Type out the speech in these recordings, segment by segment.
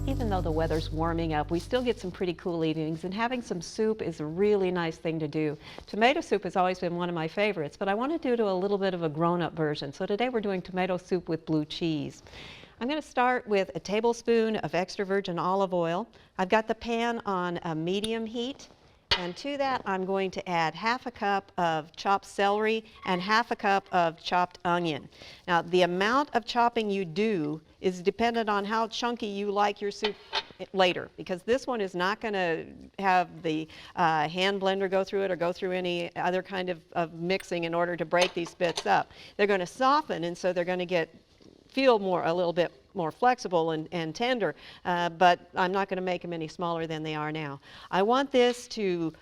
Even though the weather's warming up, we still get some pretty cool evenings, and having some soup is a really nice thing to do. Tomato soup has always been one of my favorites, but I want to do a little bit of a grown-up version. So today we're doing tomato soup with blue cheese. I'm going to start with a tablespoon of extra virgin olive oil. I've got the pan on a medium heat. And to that, I'm going to add half a cup of chopped celery and half a cup of chopped onion. Now, the amount of chopping you do is dependent on how chunky you like your soup later, because this one is not going to have the hand blender go through it or go through any other kind of mixing in order to break these bits up. They're going to soften, and so they're going to feel a little bit more flexible and tender, but I'm not going to make them any smaller than they are now. I want this to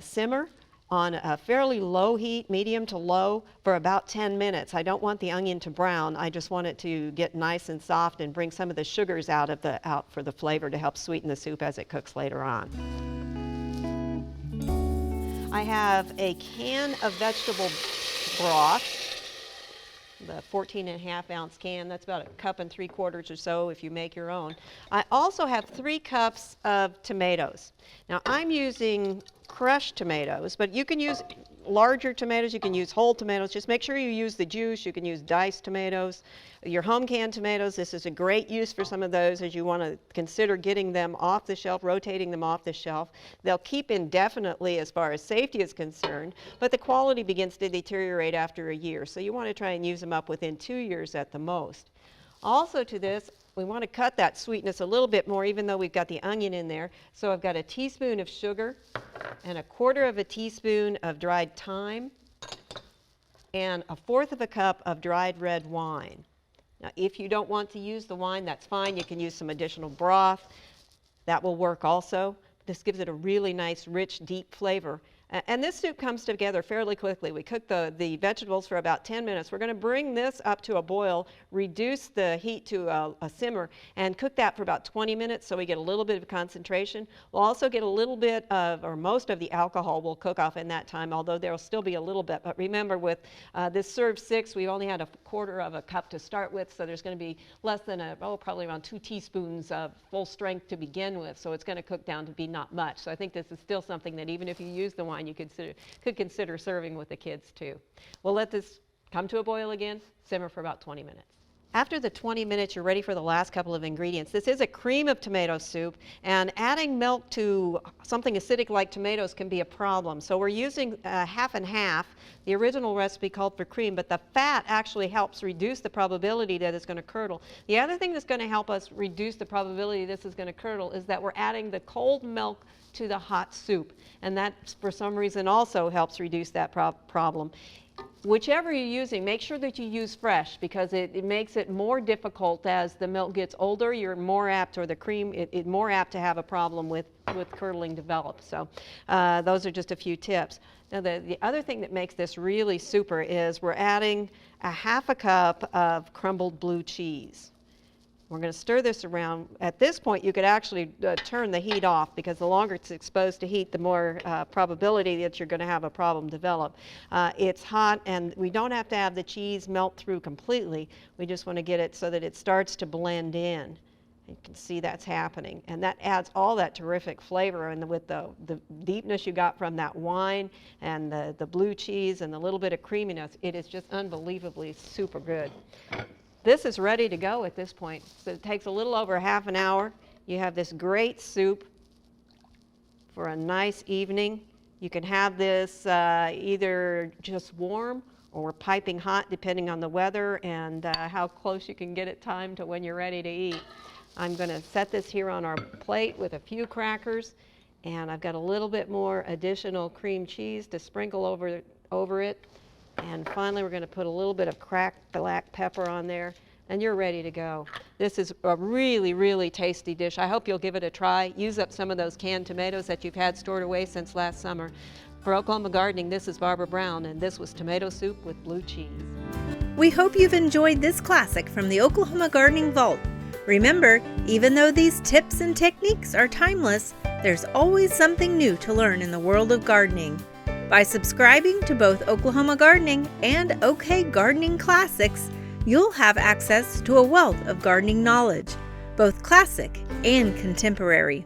simmer on a fairly low heat, medium to low, for about 10 minutes. I don't want the onion to brown. I just want it to get nice and soft and bring some of the sugars out for the flavor to help sweeten the soup as it cooks later on. I have a can of vegetable broth, the 14.5-ounce can. That's about 1 3/4 cups or so if you make your own. I also have 3 cups of tomatoes. Now, I'm using crushed tomatoes, but you can use larger tomatoes, you can use whole tomatoes. Just make sure you use the juice. You can use diced tomatoes. Your home canned tomatoes, this is a great use for some of those as you want to consider getting them off the shelf, rotating them off the shelf. They'll keep indefinitely as far as safety is concerned, but the quality begins to deteriorate after a year. So you want to try and use them up within 2 years at the most. Also to this, we want to cut that sweetness a little bit more, even though we've got the onion in there. So I've got a teaspoon of sugar and 1/4 teaspoon of dried thyme and 1/4 cup of dried red wine. Now, if you don't want to use the wine, that's fine. You can use some additional broth. That will work also. This gives it a really nice, rich, deep flavor. And this soup comes together fairly quickly. We cook the vegetables for about 10 minutes. We're going to bring this up to a boil, reduce the heat to a simmer, and cook that for about 20 minutes so we get a little bit of concentration. We'll also get a little bit of, or most of the alcohol will cook off in that time, although there will still be a little bit. But remember, with this served 6, we only had 1/4 cup to start with, so there's going to be less than probably around 2 teaspoons of full strength to begin with, so it's going to cook down to be not much. So I think this is still something that even if you use the wine, you could consider serving with the kids too. We'll let this come to a boil again, simmer for about 20 minutes. After the 20 minutes, you're ready for the last couple of ingredients. This is a cream of tomato soup, and adding milk to something acidic like tomatoes can be a problem. So we're using half and half. The original recipe called for cream, but the fat actually helps reduce the probability that it's going to curdle. The other thing that's going to help us reduce the probability this is going to curdle is that we're adding the cold milk to the hot soup, and that for some reason also helps reduce that problem. Whichever you're using, make sure that you use fresh, because it makes it more difficult as the milk gets older. You're more apt, or the cream, it's more apt to have a problem with curdling develop. So those are just a few tips. Now the other thing that makes this really super is we're adding 1/2 cup of crumbled blue cheese. We're going to stir this around. At this point, you could actually turn the heat off, because the longer it's exposed to heat, the more probability that you're going to have a problem develop. It's hot, and we don't have to have the cheese melt through completely. We just want to get it so that it starts to blend in. You can see that's happening, and that adds all that terrific flavor. And with the deepness you got from that wine and the blue cheese and the little bit of creaminess, it is just unbelievably super good. This is ready to go at this point. So it takes a little over half an hour. You have this great soup for a nice evening. You can have this either just warm or piping hot, depending on the weather and how close you can get it timed to when you're ready to eat. I'm going to set this here on our plate with a few crackers, and I've got a little bit more additional cream cheese to sprinkle over it. And finally, we're going to put a little bit of cracked black pepper on there, and you're ready to go. This is a really, really tasty dish. I hope you'll give it a try. Use up some of those canned tomatoes that you've had stored away since last summer. For Oklahoma Gardening, this is Barbara Brown, and this was Tomato Soup with Blue Cheese. We hope you've enjoyed this classic from the Oklahoma Gardening Vault. Remember, even though these tips and techniques are timeless, there's always something new to learn in the world of gardening. By subscribing to both Oklahoma Gardening and OK Gardening Classics, you'll have access to a wealth of gardening knowledge. both classic and contemporary.